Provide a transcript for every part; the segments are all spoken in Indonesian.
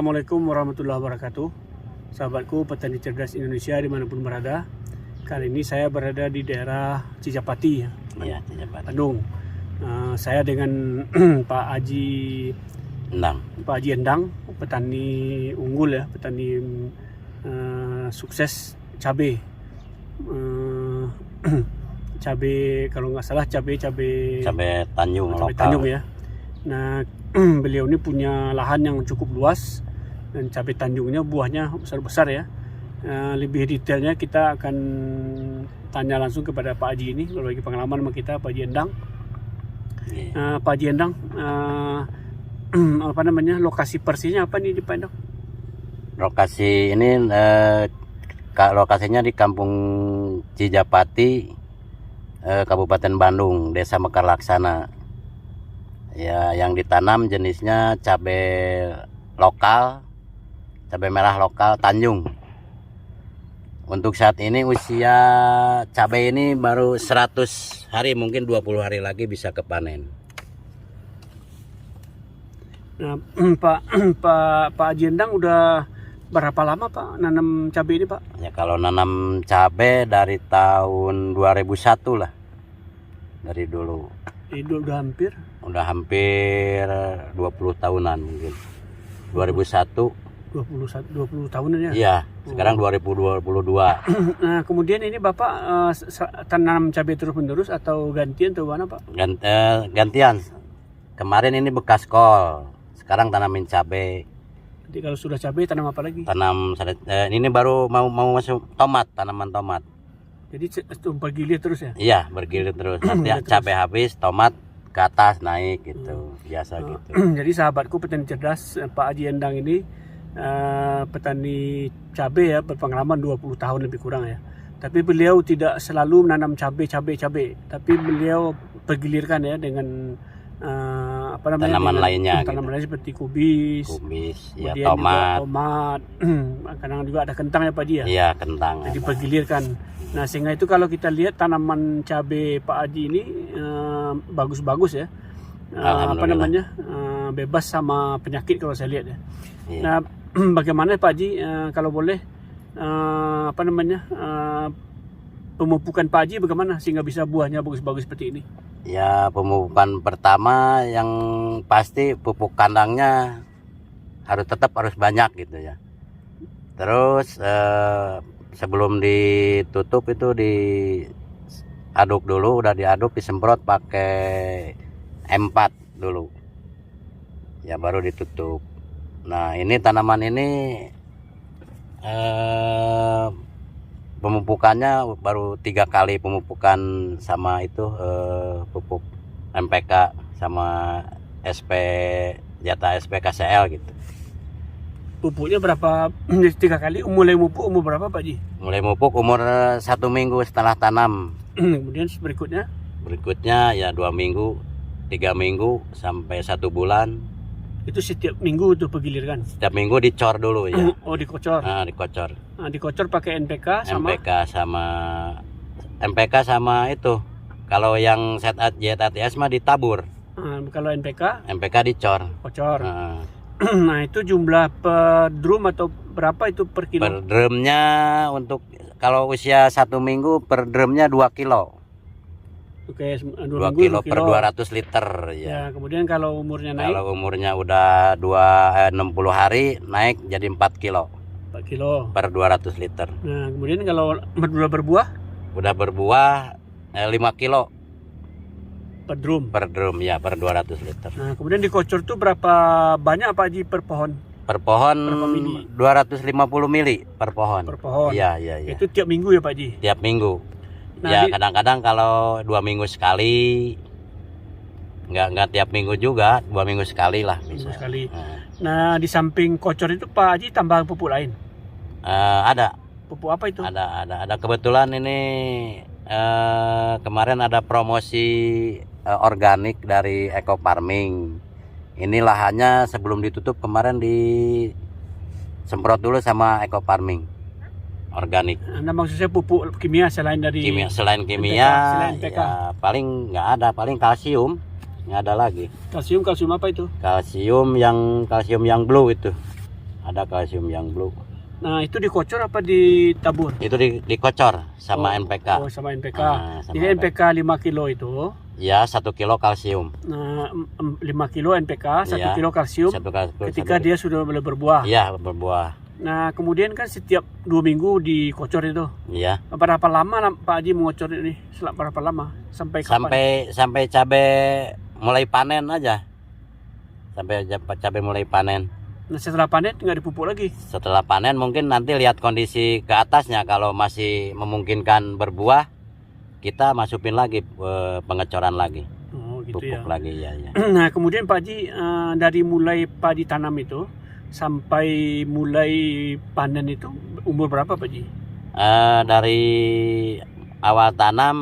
Assalamualaikum warahmatullahi wabarakatuh. Sahabatku petani cerdas Indonesia dimanapun berada. Kali ini saya berada di daerah Cijapati, Cijapati, Bandung. Saya dengan Pak Haji Endang, petani unggul ya, petani sukses cabai. Cabai kalau nggak salah cabai Tanjung ya. Nah, beliau ini punya lahan yang cukup luas dan cabai Tanjungnya buahnya besar-besar ya. Lebih detailnya kita akan tanya langsung kepada Pak Haji ini, berbagi pengalaman sama kita, Pak Haji Endang. Pak Haji Endang, lokasi persisnya apa nih di Pak Endang? Lokasi ini lokasinya di Kampung Cijapati, Kabupaten Bandung, Desa Mekar Laksana. Ya, yang ditanam jenisnya cabai lokal, cabai merah lokal Tanjung. Untuk saat ini usia cabai ini baru 100 hari, mungkin 20 hari lagi bisa kepanen. Nah, Pak Haji Endang udah berapa lama Pak nanam cabai ini Pak? Ya, kalau nanam cabai dari tahun 2001 lah, dari dulu. Itu udah hampir 20 tahunan mungkin. 2001 20 tahunan ya? Iya, sekarang 2022. Nah, kemudian ini Bapak tanam cabai terus menerus atau gantian atau mana Pak? Gantian. Kemarin ini bekas kol, sekarang tanamin cabai. Jadi kalau sudah cabai tanam apa lagi? Tanam ini baru mau masuk tomat, tanaman tomat. Jadi bergilir terus ya? Iya, bergilir terus. Nanti cabai habis, tomat ke atas naik gitu, biasa gitu. Jadi sahabatku petani cerdas, Pak Haji Endang ini petani cabai ya, berpengalaman 20 tahun lebih kurang ya. Tapi beliau tidak selalu menanam cabai, tapi beliau pergilirkan ya dengan tanaman lainnya seperti kubis, ya, tomat, kadang juga ada kentang ya Pak Haji ya? Iya, kentang. Jadi pergilirkan. Nah, sehingga itu kalau kita lihat tanaman cabai Pak Haji ini bagus-bagus ya. Bebas sama penyakit kalau saya lihat ya. Iya. Nah, bagaimana Pak Haji kalau boleh pemupukan Pak Haji bagaimana sehingga bisa buahnya bagus-bagus seperti ini? Ya, pemupukan pertama yang pasti pupuk kandangnya harus banyak gitu ya. Terus sebelum ditutup itu diaduk dulu, udah diaduk disemprot pakai M4 dulu. Ya, baru ditutup. Nah, ini tanaman ini pemupukannya baru 3 kali pemupukan sama itu pupuk MPK sama jatah SP KCL gitu. Pupuknya berapa? 3 kali. Mulai mupuk umur berapa Pak Haji? Mulai mupuk umur 1 minggu setelah tanam. Kemudian berikutnya ya 2 minggu, 3 minggu sampai 1 bulan. Itu setiap minggu itu pegilirkan? Setiap minggu dicor dulu ya. Oh, dikocor? Dikocor. Dikocor pakai NPK MPK sama itu. Kalau yang ZATS mah ditabur. Kalau NPK dicor. Kocor. Nah, itu jumlah per drum atau berapa itu per kilo? Per drumnya untuk kalau usia 1 minggu per drumnya 2 kilo. Oke, 2 kilo per 200 liter ya. Ya, kemudian kalau umurnya naik? Kalau umurnya udah 60 hari naik jadi 4 kilo. 4 kilo per 200 liter. Nah, kemudian kalau udah berbuah? Udah berbuah 5 kilo per drum ya, per 200 liter. Nah, kemudian dikocor tuh berapa banyak Pak Haji per pohon? Per pohon 250 mili per pohon. Iya. Itu tiap minggu ya Pak Haji? Tiap minggu. Nah, ya, kadang-kadang kalau 2 minggu sekali, nggak tiap minggu juga, 2 minggu sekali lah bisa. Sekali. Nah, di samping kocor itu Pak Haji tambah pupuk lain? Ada. Pupuk apa itu? Ada. Kebetulan ini kemarin ada promosi organik dari Eco Farming. Ini lahannya sebelum ditutup kemarin disemprot dulu sama Eco Farming organik. Nah, maksud saya pupuk kimia selain kimia, selain NPK. Ya, paling nggak ada, paling kalsium. Nggak ada lagi. Kalsium apa itu? Kalsium yang blue itu. ada kalsium yang blue. Nah, itu dikocor apa ditabur? Itu dikocor sama NPK. Oh, sama NPK. Sama Jadi NPK 5 kilo itu. Ya, 1 kilo kalsium. Nah, 5 kilo NPK, 1 Iya, kilo kalsium. Ketika dia sudah mulai berbuah. Iya, berbuah. Nah, kemudian kan setiap 2 minggu dikocor itu. Iya. Berapa lama Pak Haji mengocor ini? Berapa lama? Sampai kapan? Sampai cabai mulai panen aja. Sampai cabai mulai panen. Nah, setelah panen nggak dipupuk lagi. Setelah panen mungkin nanti lihat kondisi ke atasnya, kalau masih memungkinkan berbuah, kita masukin lagi pengecoran lagi. Oh, gitu pupuk ya. lagi ya. Nah, kemudian Pak Haji dari mulai Pak Haji tanam itu sampai mulai panen itu umur berapa Pak Haji? Dari awal tanam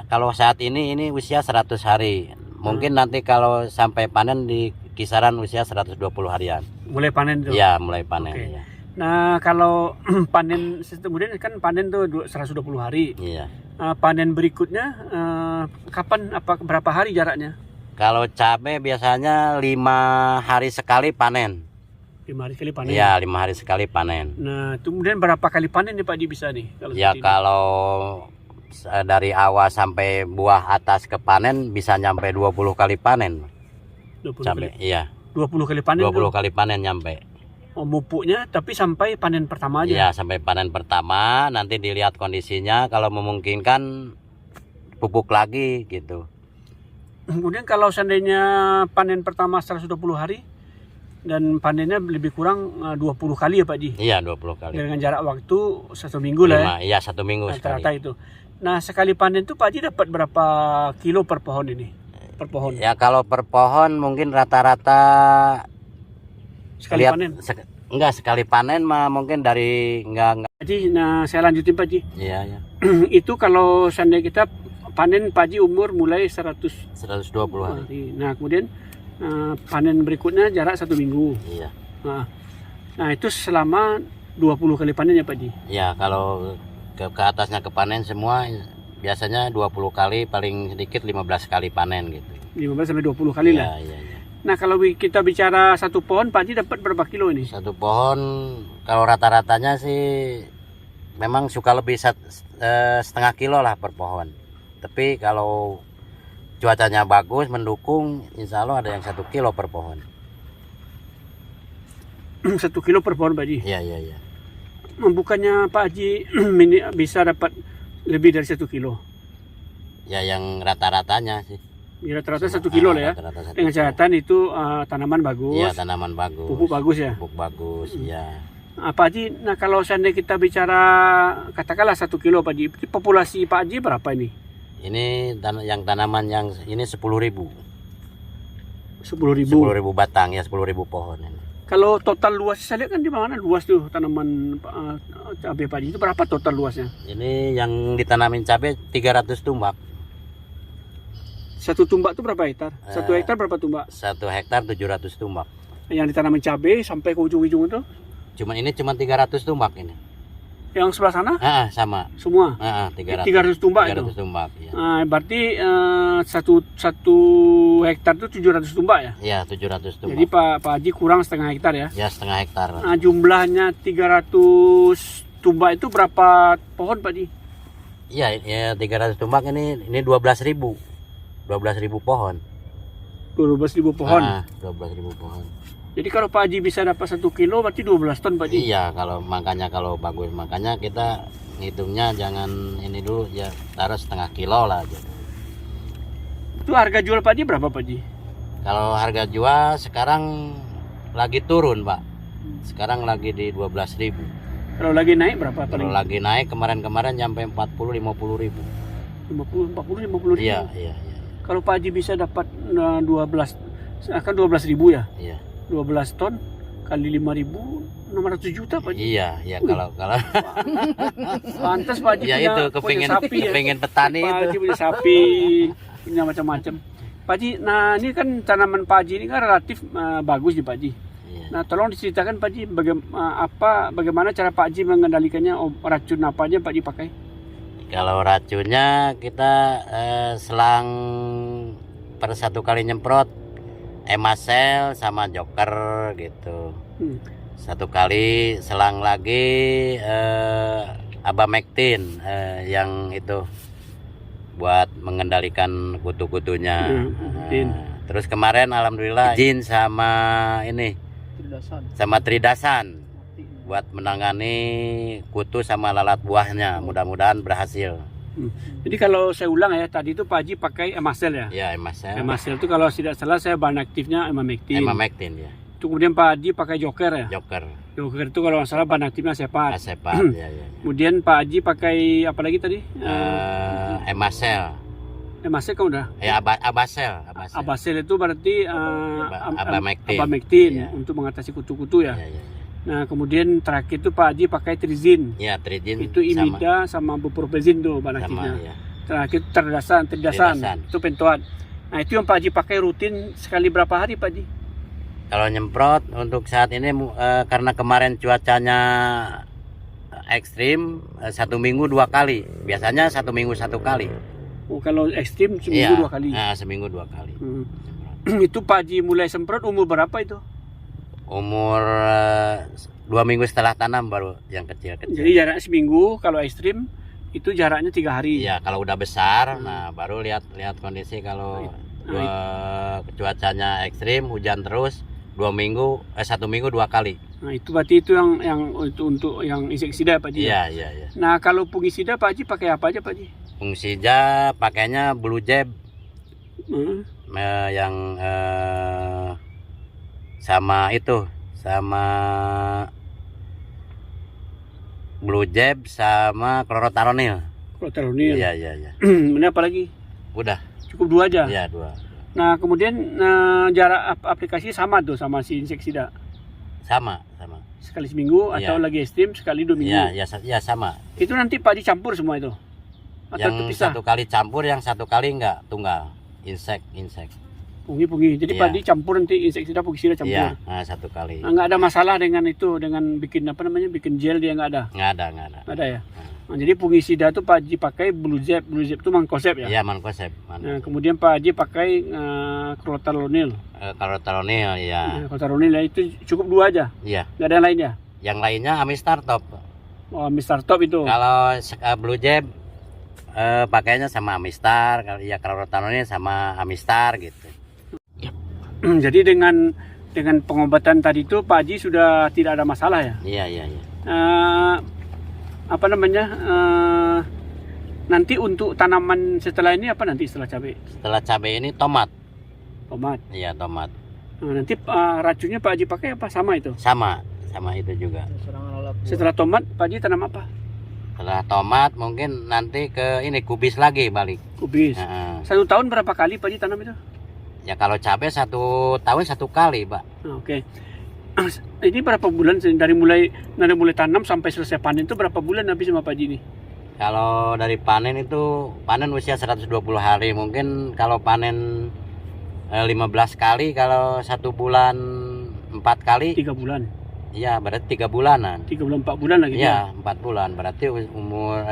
kalau saat ini usia 100 hari. Mungkin nanti kalau sampai panen di kisaran usia 120 harian. Mulai panen itu? Ya, mulai panen. Oke. Ya. Nah, kalau panen kemudian kan panen tuh 120 hari. Iya. Panen berikutnya kapan, berapa hari jaraknya? Kalau cabai biasanya 5 hari sekali panen. 5 hari sekali panen. Iya, 5 hari sekali panen. Nah, kemudian berapa kali panen nih Pak Haji bisa nih? Ya, kalau dari awal sampai buah atas ke panen bisa nyampe 20 kali panen. 20 cabai. kali. Iya. 20 kali panen. 20 kali panen nyampe. Oh, mupuknya tapi sampai panen pertama aja. Iya, sampai panen pertama, nanti dilihat kondisinya, kalau memungkinkan pupuk lagi gitu. Kemudian kalau seandainya panen pertama 120 hari dan panennya lebih kurang 20 kali ya Pak Haji? Iya, 20 kali. Dengan jarak waktu 1 minggu lah ya? Iya, 1 minggu rata-rata sekali. itu. Nah, sekali panen tuh Pak Haji dapat berapa kilo per pohon ini? Per pohon? Ya, kalau per pohon mungkin rata-rata Sekali panen? Sekali panen mah mungkin dari enggak. Haji, nah saya lanjutin Pak Haji. Iya, ya. Itu kalau seandainya kita panen Pak Haji umur mulai 120 120 hari. hari. Nah, kemudian panen berikutnya jarak 1 minggu. Iya. Nah, itu selama 20 kali panen ya Pak Haji? Ya, kalau ke atasnya ke panen semua biasanya 20 kali, paling sedikit 15 kali panen gitu. 15 sampai 20 kali lah. Iya, iya. Nah, kalau kita bicara satu pohon Pak Haji dapat berapa kilo ini? Satu pohon kalau rata-ratanya sih memang suka lebih setengah kilo lah per pohon. Tapi kalau cuacanya bagus mendukung, insya Allah ada yang 1 kilo per pohon. 1 kilo per pohon Pak Haji? Iya, iya, iya. Bukannya Pak Haji bisa dapat lebih dari 1 kilo? Ya, yang rata-ratanya sih. Ya, rata-rata 1 kilo lah ya. Rata-rata 1 Dengan kilo. catatan itu tanaman bagus. Iya, tanaman bagus. Pupuk bagus ya. Pupuk bagus, iya. Pak Haji, nah kalau seandainya kita bicara katakanlah 1 kilo Pak Haji, populasi Pak Haji berapa ini? Ini yang tanaman yang ini 10.000. 10.000. 10.000 batang ya, 10.000 pohon ini. Kalau total luas, saya lihat kan di mana luas tuh tanaman cabai Pak Haji, itu berapa total luasnya? Ini yang ditanamin cabai 300 tumbak. 1 tumbak itu berapa hektar? 1 hektar berapa tumbak? 1 hektar 700 tumbak. Yang ditanamin cabai sampai ke ujung-ujung itu? Ini cuma 300 tumbak ini. Yang sebelah sana? Sama. Semua? 300 tumbak 300 itu? tumbak, ya. Berarti satu hektar itu 700 tumbak ya? Iya, 700 tumbak. Jadi Pak Haji kurang setengah hektar ya? Ya, setengah hektar. Jumlahnya 300 tumbak itu berapa pohon Pak Haji? Iya, ya 300 tumbak ini 12.000. 12.000 pohon. 12.000 pohon? 12.000 pohon. Jadi kalau Pak Haji bisa dapat 1 kilo berarti 12 ton Pak Haji? Iya, kalau bagus. Makanya kita ngitungnya jangan ini dulu ya, taruh setengah kilo lah gitu. Itu harga jual Pak Haji berapa Pak Haji? Kalau harga jual sekarang lagi turun Pak. Sekarang lagi di 12.000. Kalau lagi naik berapa? Kalau lagi naik kemarin sampai 40-50 ribu. 50-50 ribu? Iya. Kalau Pak Haji bisa dapat 12 ribu ya? Iya. 12 ton kali 5.000, 600 juta Pak Haji. Iya, kalau pantas Pak Haji ya itu punya sapi ya. kepingin petani Pak itu. Haji punya sapi, punya macam-macam. Pak Haji, nah ini kan tanaman Pak Haji ini kan relatif bagus nih Pak Haji. Iya. Nah, tolong diceritakan Pak Haji bagaimana cara Pak Haji mengendalikannya, racun apa aja Pak Haji pakai? Kalau racunnya kita selang per 1 kali nyemprot Emasel sama Joker gitu. Hmm. Satu kali selang lagi Abamectin yang itu buat mengendalikan kutu-kutunya. Terus kemarin alhamdulillah izin sama ini sama Tridasan buat menangani kutu sama lalat buahnya. Mudah-mudahan berhasil. Jadi kalau saya ulang ya, tadi itu Pak Haji pakai Emasel ya? Ya, Emasel. Emasel itu kalau tidak salah saya bahan aktifnya Emamectin. Emamectin ya. Itu kemudian Pak Haji pakai Joker ya? Joker. Joker itu kalau nggak salah bahan aktifnya Asepat. Asepat ya, ya. Kemudian Pak Haji pakai apa lagi tadi? Emasel. Emasel kan udah? Ya, Abasel. Abasel itu berarti Abamectin. Abamectin Ya. untuk mengatasi kutu-kutu ya. Ya, ya. Nah kemudian terakhir itu Pak Haji pakai Trizin. Ya, Trizin Itu imida sama bupropion tuh bahan aktifnya. ya. Terakhir Tridasan itu pentoat. Nah itu yang Pak Haji pakai rutin sekali berapa hari Pak Haji? Kalau nyemprot untuk saat ini karena kemarin cuacanya ekstrim, 1 minggu 2 kali. Biasanya 1 minggu 1 kali. Oh, kalau ekstrim seminggu 2 kali. Nah, seminggu 2 kali. Itu Pak Haji mulai semprot umur berapa itu? Umur 2 minggu setelah tanam baru yang kecil-kecil. Jadi jarak seminggu, kalau ekstrim itu jaraknya 3 hari. Iya, kalau udah besar, nah baru lihat kondisi. Kalau cuacanya ekstrim, hujan terus, 1 minggu 2 kali. Nah itu berarti itu yang untuk yang insektisida Pak Haji. Iya. Nah kalau fungisida Pak Haji pakai apa aja Pak Haji? Fungisida pakainya Blue Jab yang sama Blue Jab sama Chlorothalonil. Chlorothalonil. Iya. Ini apa lagi? Udah. Cukup 2 aja. Iya, 2. Nah kemudian jarak aplikasi sama tuh sama si insektisida. Sama. Sekali seminggu atau lagi ekstrim sekali 2 minggu. Iya, sama. Itu nanti Pak Haji campur semua itu. Atau Yang terpisah? 1 kali campur, yang 1 kali enggak, tunggal. Insek. Pungi. Jadi Iya. Pak Haji campur nanti insektisida fungisida campur. Iya, 1 kali. Nah, nggak ada masalah dengan itu, dengan bikin bikin gel dia nggak ada. Nggak ada. Nggak ada ya. Nah, jadi fungisida itu Pak Haji pakai Blue Jab itu Mancozeb ya. Iya, Mancozeb. Nah, kemudian Pak Haji pakai Chlorothalonil. Chlorothalonil ya. Chlorothalonil ya itu cukup 2 aja. Iya. Nggak ada yang lain ya. Yang lainnya Amistar Top. Oh, Mr. Top itu. Kalau Blue Jab pakainya sama Amistar, kalau ya Chlorothalonil sama Amistar gitu. Jadi dengan pengobatan tadi itu Pak Haji sudah tidak ada masalah ya. Iya. Nanti untuk tanaman setelah ini apa nanti setelah cabai? Setelah cabai ini tomat. Iya, tomat. Nah, nanti racunnya Pak Haji pakai apa sama itu? Sama itu juga. Setelah tomat Pak Haji tanam apa? Setelah tomat mungkin nanti ke ini kubis lagi balik. Kubis. 1 tahun berapa kali Pak Haji tanam itu? Ya kalau cabai 1 tahun 1 kali, Pak. Nah, oke. Ini berapa bulan dari mulai tanam sampai selesai panen itu berapa bulan habis sama Pak Haji ini? Kalau dari panen usia 120 hari. Mungkin kalau panen 15 kali, kalau 1 bulan 4 kali. 3 bulan. Iya, berarti 3 bulanan. 3 bulan 4 bulan lagi. Iya, 4 bulan. Berarti umur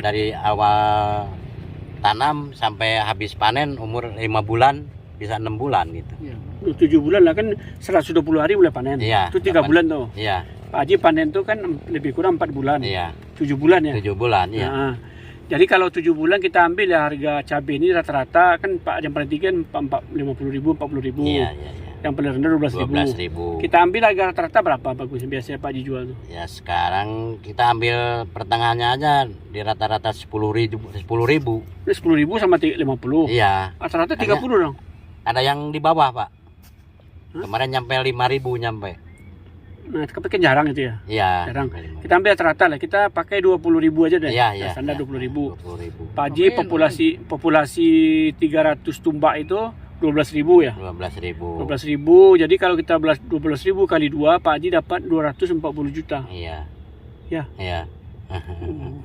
dari awal tanam sampai habis panen umur 5 bulan, bisa 6 bulan gitu. Iya. 7 bulan lah kan 120 hari mulai panen. Iya. Itu 3 bulan tuh. Iya. Pak Haji panen tuh kan lebih kurang 4 bulan. Iya. 7 bulan ya. 7 bulan, iya. Nah, jadi kalau 7 bulan kita ambil ya harga cabai ini rata-rata kan Pak yang paling tinggi kan 50.000, 40.000. Iya. Yang paling rendah 12.000. 12.000. Kita ambil harga rata-rata berapa bagus biasanya Pak Haji jual tuh? Ya sekarang kita ambil pertengahannya aja di rata-rata 10.000. 10.000 sama 50. Iya. Rata-rata 30 dong. Ada yang di bawah, Pak. Kemarin nyampe 5.000 nyampe. Nah, tapi kan jarang itu ya. Iya. Jarang. Kita ambil rata-rata lah. Kita pakai 20.000 aja deh. Iya. Standar 20.000. 20.000. Pak Haji populasi 300 tumbak itu 12.000 ya. 12.000. 12.000. Jadi kalau kita 12.000 kali 2, Pak Haji dapat 240 juta. Iya. Ya. Iya.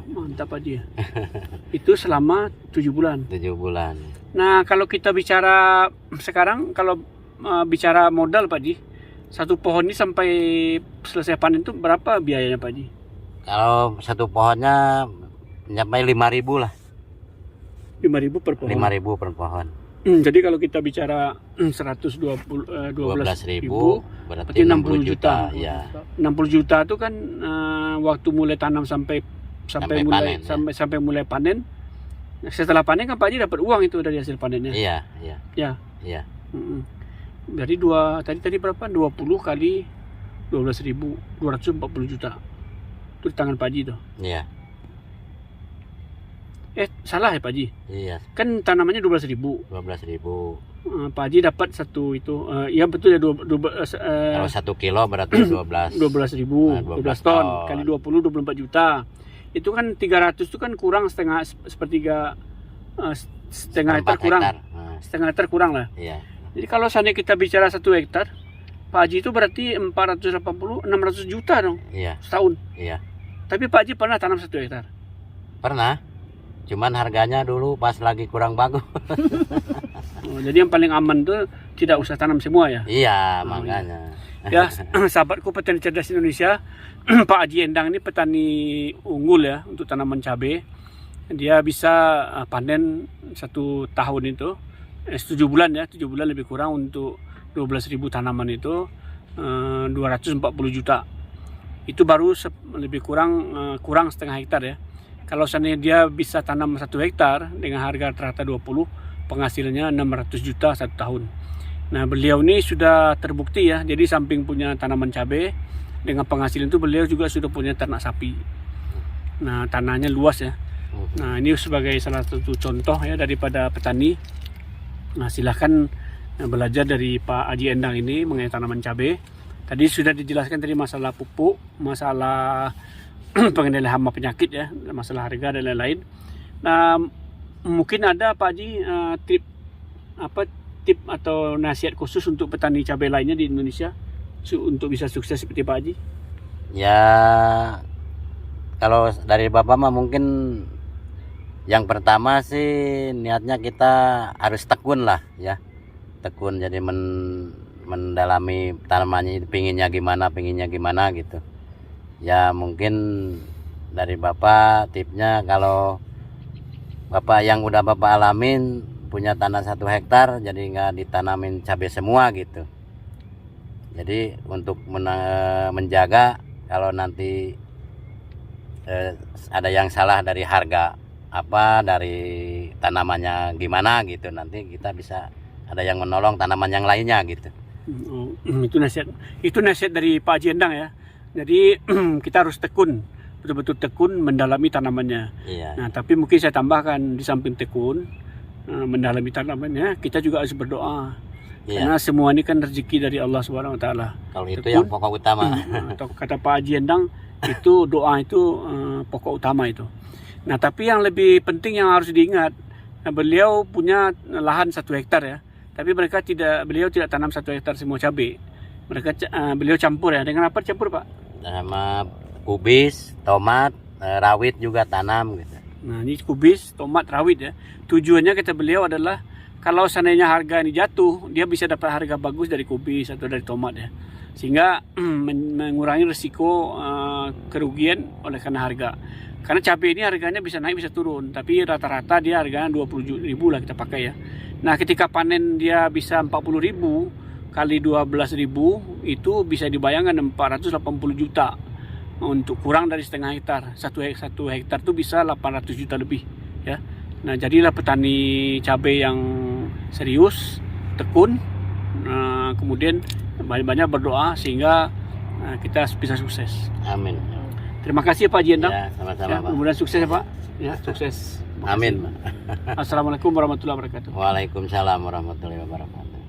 Mantap Pak Haji ya. Itu selama 7 bulan. 7 bulan. Nah, kalau kita bicara sekarang, kalau bicara modal Pak Haji, 1 pohon ini sampai selesai panen itu berapa biayanya Pak Haji? Kalau 1 pohonnya nyampe 5.000 lah. 5.000 per pohon. 5.000 per pohon. Jadi kalau kita bicara 12.000 berarti 60 juta. Ya. 60 juta itu kan waktu mulai tanam sampai Sampai mulai panen, ya. sampai mulai panen. Setelah panen kan Pak Haji dapat uang itu dari hasil panennya. Iya, iya. Ya. Iya. Dari tadi berapa? 20 kali 12.000, 240 juta. Itu di tangan Pak Haji tuh. Iya. Salah ya Pak Haji? Iya. Kan tanamannya 12.000. 12.000. Pak Haji dapat satu itu. Ya betul ya, Kalau 1 kilo berarti 12. 12.000, 12 ton kali 20, 24 juta. Itu kan 300 itu kan kurang sepertiga setengah hektar kurang. Setengah hektar kurang lah. Iya. Jadi kalau seandainya kita bicara 1 hektar, Pak Haji itu berarti 480, 600 juta dong. Iya. Setahun. Iya. Tapi Pak Haji pernah tanam 1 hektar? Pernah. Cuman harganya dulu pas lagi kurang bagus. Jadi yang paling aman tuh tidak usah tanam semua ya? Iya, makanya. Ya, sahabatku petani cerdas Indonesia, Pak Haji Endang ini petani unggul ya untuk tanaman cabai. Dia bisa panen 1 tahun itu 7 bulan ya, 7 bulan lebih kurang untuk 12.000 tanaman itu 240 juta. Itu baru lebih kurang setengah hektar ya. Kalau seandainya dia bisa tanam 1 hektar dengan harga rata 20, penghasilannya 600 juta 1 tahun. Nah, beliau ini sudah terbukti ya. Jadi samping punya tanaman cabai, dengan penghasilan itu beliau juga sudah punya ternak sapi. Nah, tanahnya luas ya. Nah, ini sebagai salah satu contoh ya daripada petani. Nah, silahkan belajar dari Pak Haji Endang ini mengenai tanaman cabai. Tadi sudah dijelaskan tadi masalah pupuk, masalah pengendalian hama penyakit ya, masalah harga dan lain-lain. Nah, mungkin ada Pak Haji tip atau nasihat khusus untuk petani cabai lainnya di Indonesia untuk bisa sukses seperti Pak Haji? Ya, kalau dari Bapak mah mungkin yang pertama sih niatnya kita harus tekun lah ya. Tekun, jadi mendalami tanamannya, pinginnya gimana gitu. Ya mungkin dari Bapak tipnya, kalau Bapak yang udah Bapak alamin punya tanah 1 hektar, jadi nggak ditanamin cabai semua gitu. Jadi untuk menjaga kalau nanti ada yang salah dari harga dari tanamannya gimana gitu, nanti kita bisa ada yang menolong tanaman yang lainnya gitu. Itu nasihat dari Pak Haji Endang ya. Jadi kita harus tekun, betul-betul tekun mendalami tanamannya. Iya. Nah, tapi mungkin saya tambahkan, di samping tekun mendalami tanamannya, kita juga harus berdoa. Iya. Karena semua ini kan rezeki dari Allah Subhanahu Wa Taala. Kalau itu yang pokok utama. Atau kata Pak Haji Endang itu doa itu pokok utama itu. Nah, tapi yang lebih penting yang harus diingat, beliau punya lahan 1 hektar ya. Tapi beliau tidak tanam 1 hektar semua cabai. Beliau campur ya. Dengan apa campur Pak? Sama kubis, tomat, rawit juga tanam gitu. Nah, ini kubis, tomat, rawit ya. Tujuannya kata beliau adalah kalau seandainya harga ini jatuh, dia bisa dapat harga bagus dari kubis atau dari tomat ya. Sehingga mengurangi risiko kerugian oleh karena harga. Karena cabai ini harganya bisa naik bisa turun, tapi rata-rata dia harganya 20.000 lah kita pakai ya. Nah, ketika panen dia bisa 40.000 kali 12.000, itu bisa dibayangkan 480 juta untuk kurang dari setengah hektar. 1 hektar itu bisa 800 juta lebih ya. Nah, jadilah petani cabai yang serius, tekun, kemudian banyak-banyak berdoa sehingga kita bisa sukses. Amin. Terima kasih Pak Haji Endang. Ya, sama-sama Ya, Pak. mudah-mudahan sukses ya Pak. Ya, sukses. Amin. Assalamualaikum warahmatullahi wabarakatuh. Waalaikumsalam warahmatullahi wabarakatuh.